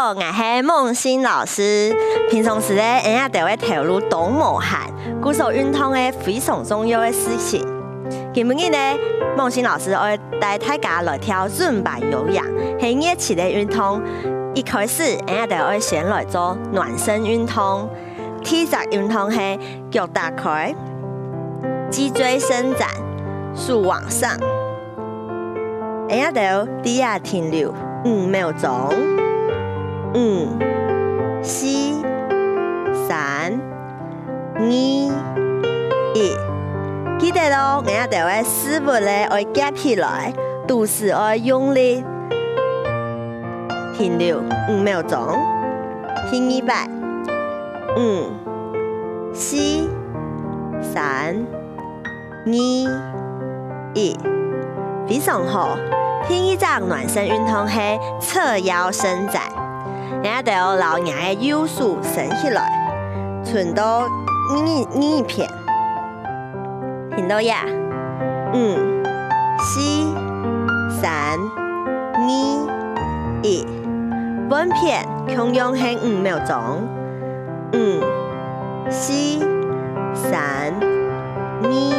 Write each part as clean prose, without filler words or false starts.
好，我是梦欣老师。平常时咧，我也都会投入动物汉、鼓手运动的非常重要的事情。今日呢，梦欣老师会带大家来跳尊巴有氧，是热气的运动。一开始，我也都会先来做暖身运动。第一个运动是脚打开，脊椎伸展，手往上。我也都底下停留5秒钟。5、4、3、2、1。記得咯，我也就會四步咧，會夾起來，肚時會用力，停留5秒鐘，聽2擺，5、4、3、2、1，非常好。第一個暖身運動係側腰伸展，我也就要留我嘅右手伸起來，存到一片。聽到呀？5、4、3、2、1，本片同樣係5秒鐘。5、4、3、2、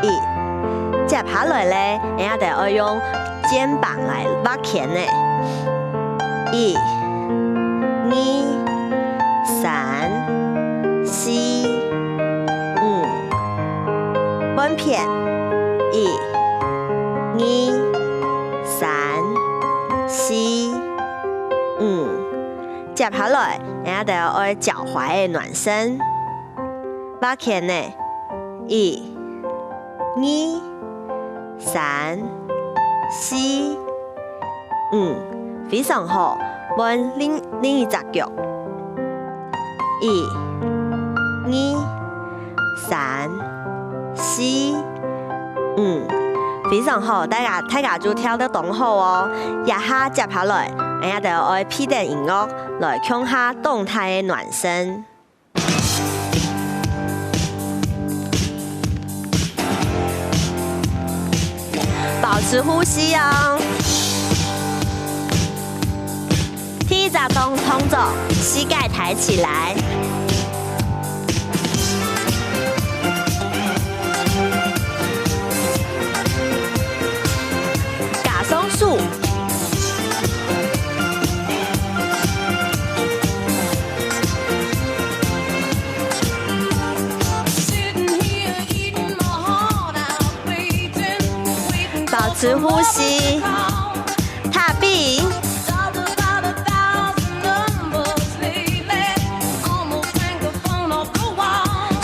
1，接下來咧，我哋就要用肩膀來挖鉗咧。1、2、3、4。本片1、2、3、4、5，接下來，我哋就要腳踝嘅暖身，挖鉗呢，1、2、3、4、5，非常好。換另一隻腳，1、2、3、4、5，非常好，大家就跳得動好哦。一下接下來，我哋就要配點音樂來強下動態的暖身。保持呼吸哦。第一個動作，膝蓋抬起來。數保持呼吸，踏壁，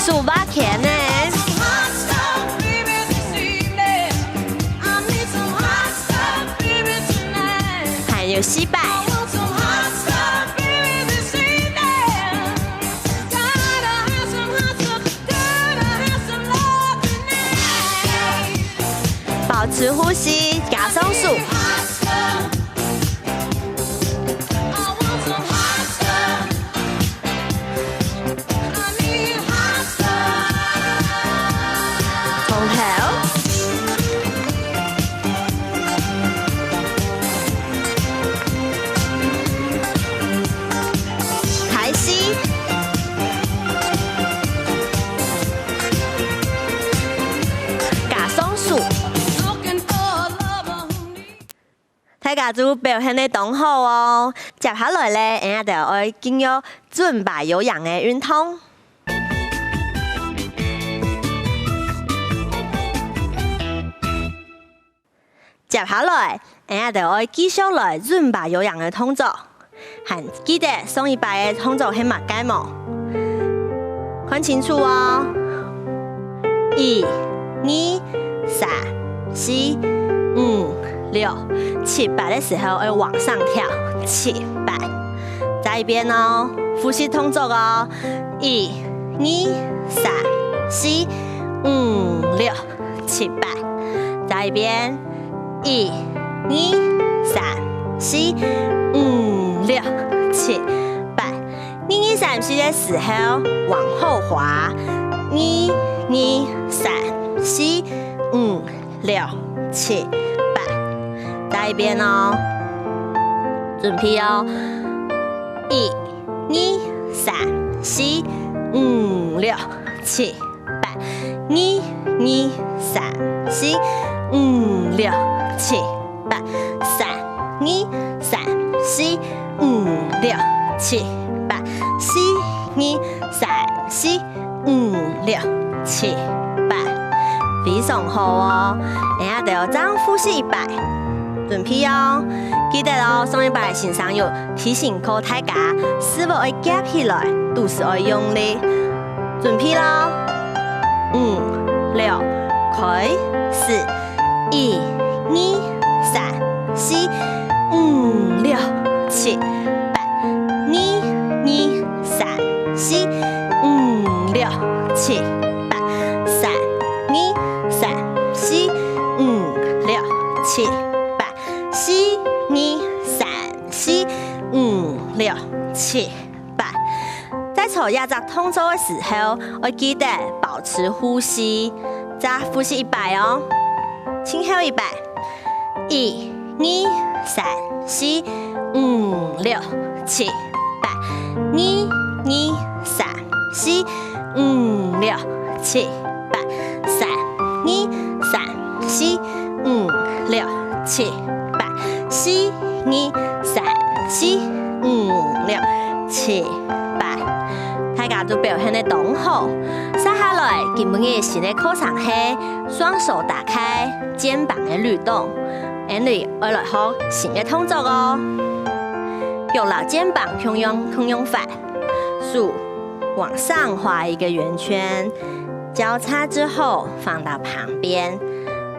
數把鉗呢。有膝擺，保持呼吸，加鬆數。大家就表現得當好哦。接下來咧，我哋就要進入尊巴有氧嘅運動。接下來，我哋就要繼續來尊巴有氧嘅動作，還記得上一擺嘅動作係乜嘢冇？看清楚哦。1、2、3、4、5、6、7、8的時候要往上跳，7、8。再一遍哦，呼吸動作哦。1、2、3、4、5、6、7、8。再一遍。1、2、3、4、5、6、7、8。1、2、3、4的時候往後滑。1、2、3、4、5、6、7、8。再一遍哦，準備哦。1、2、3、4、5、6、7、8。1、2、3、4、5、6、7、8。3、2、3、4、5、6、7、8。4、2、3、4、5、6、7、8。非常好哦！等下就这样复习100，准备哦。记得哦，上100的线上有提醒考大家，思维要夹起来，肚子要用力。准备咯，5、6，开始，1、2、3、4、5、6、7、8。1、2、3、4、5、6、7、8。3、2、3、4、5、6、7、8。4、2、3、4、5、6、7、8。在做压榨动作的时候，要记得保持呼吸。再复习100哦，请后100。1、2、3、4、5、6、7、8。1、2、3、4、5、6、7、8。3、2、3、4、5、6、7、8。4、2、3、4、5、6、7、8。大家都表现得很好。接下来，今日新的课程是双手打开肩膀的律动，因为我来学新的动作哦。用老肩膀同样法，手往上画一个圆圈，交叉之后放到旁边，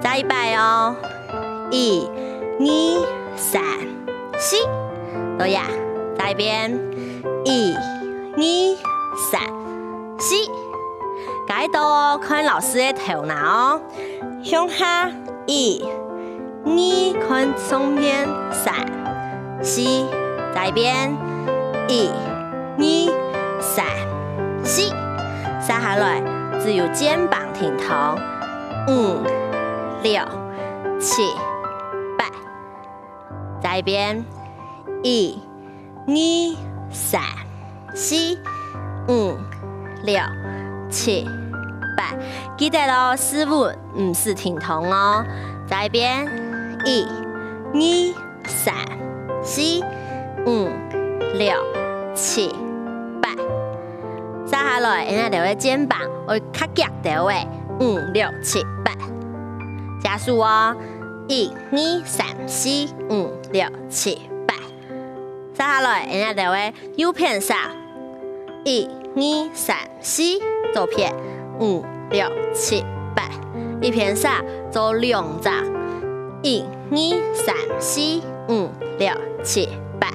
再100哦。1、2、3、4，对呀，再一遍。1、2、3、4。改到看老师的头脑哦，向下1、2，看上边3、4，再一遍1、2、3、4。接下来只有肩膀挺同，5、6、7、8。再一遍1、2、3、4、5、6、7、8。记得咯，失误不是停同哦。再一遍1、2、3、4、5、6、7、8。接下来，我们就会肩膀会较夹到的5、6、7、8。加速哦，1、2、3、4、5、6、7、8。接下来，我们就会右片上1、2、3、4，左片5、6、7、8。一片上做2张，1、2、3、4、5、6、7、8。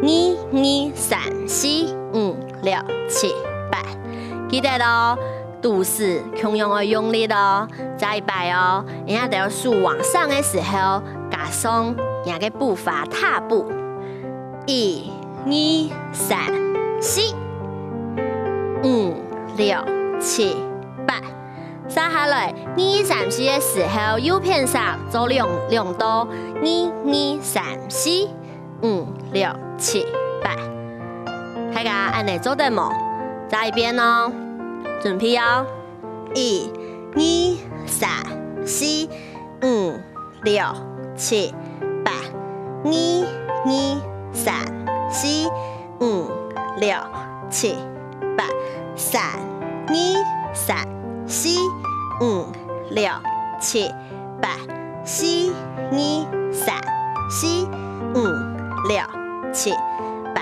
1、2、3、4、5、6、7、8。记得咯，肚子同样要用力咯。再100哦，人家要手往上的时候，加上人个步伐踏步。1、2、3、4、5、6、7、8。接下来2、3、4的时候，右片上做2刀，1、2、3、4、5、6、7、8。大家按你做得冇？再一遍哦，准备哦，1、2、3、4、5、6、7、8。1、2、3、4、5、6、7、8。3、2、3、4、5、6、7、8。4、2、3、4、5、6、7、8。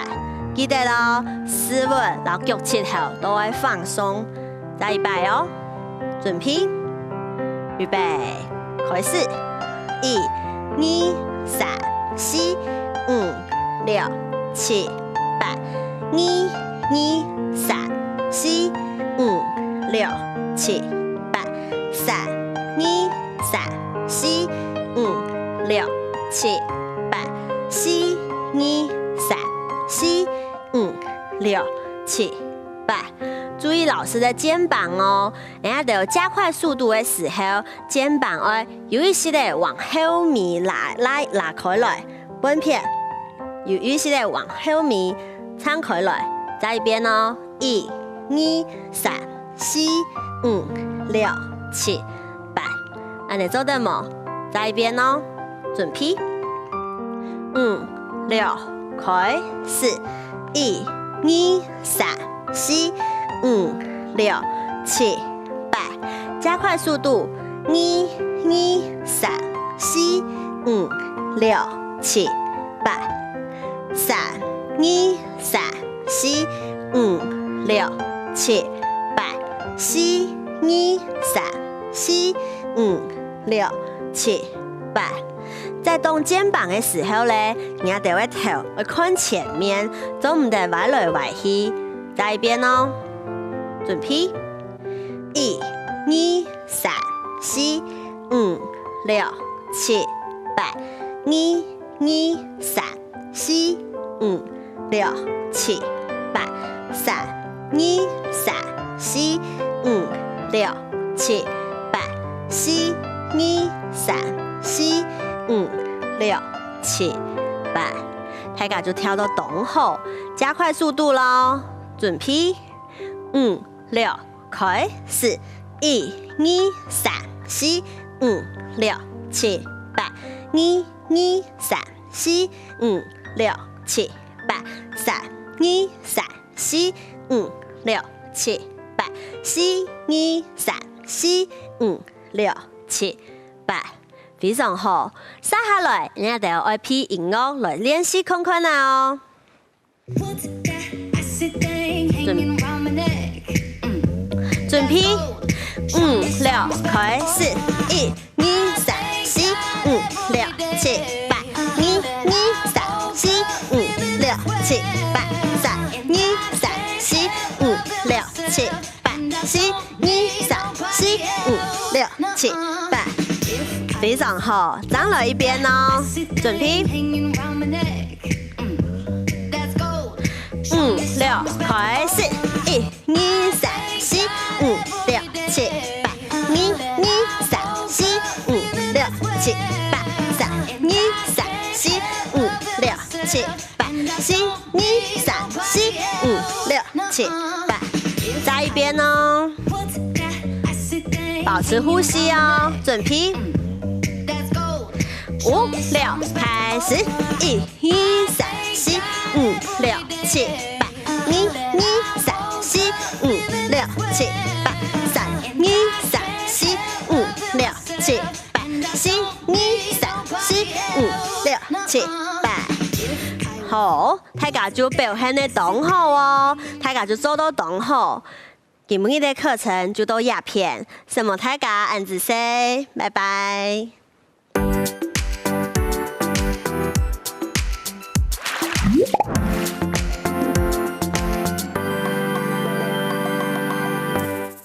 记得咯，思维老脚趾头都会放松。再100哦，准备，预备，开始。1、2、3、4、5、6、7、8。1、2、3、4、5、6、7、8。3、2、3、4、5、6、7、8。4、2、3、4、5、6、7、8。注意老师的肩膀哦，人家得加快速度的时候，肩膀要有意识的往后面拉开来，本片有意识的往后面敞开来，再一遍哦。1、2、3、4、5、6、7、8，安尼做得无？再一遍哦。准备，5、6，开始。1、2、3、4、5、6、7、8，加快速度。1、2、3、4、5、6、7、8。3、2、3、4、5、6、7、8。4、2、3、4、5、6、7、8。在动肩膀的时候咧，你要得头会看前面，总唔得歪来歪去。再一遍哦，准备，1、2、3、4、5、6、7、8。1、2、3、4、5、6、7、8。3、2、3、4、5、6、7、8。4、2、3、4、5、6、7、8。大家就跳到动后，加快速度咯。准备，5、6，开始。1、2、3、4、5、6、7、8。1、2、3、4、5、6、7、8。3、2、3、4、5、6、7、8。4、2、3、4、5、6、7、8。非常好，接下来你就要爱配音乐来练习看看啦哦。准备，5、6，开始。1、2、3、4、5、6、7、8。1、2、3、4、5、6、7、8。3、2、3、4、5、6、7、8。4、2、3、4、5、6、7、8。非常好，再来一遍哦。准备，5、6，开始。1、2、3、4、5、6、7、8。1、2、3、4、5、6、7、8。3、2、3、4、5、6、7、8。4、2、3、4、5、6、7、8。再一遍哦，保持呼吸哦。准备，5、6，开始。1、2、3、4、5、6、7、8。1、2、3、4、5、6、7、8。3、2、3、4、5、6、7、8。4、2、3、4、5、6、7、8。好，大家就表现得同好哦，大家就做到同好。今日的课程就到鸦片，什么大家按子说，拜拜。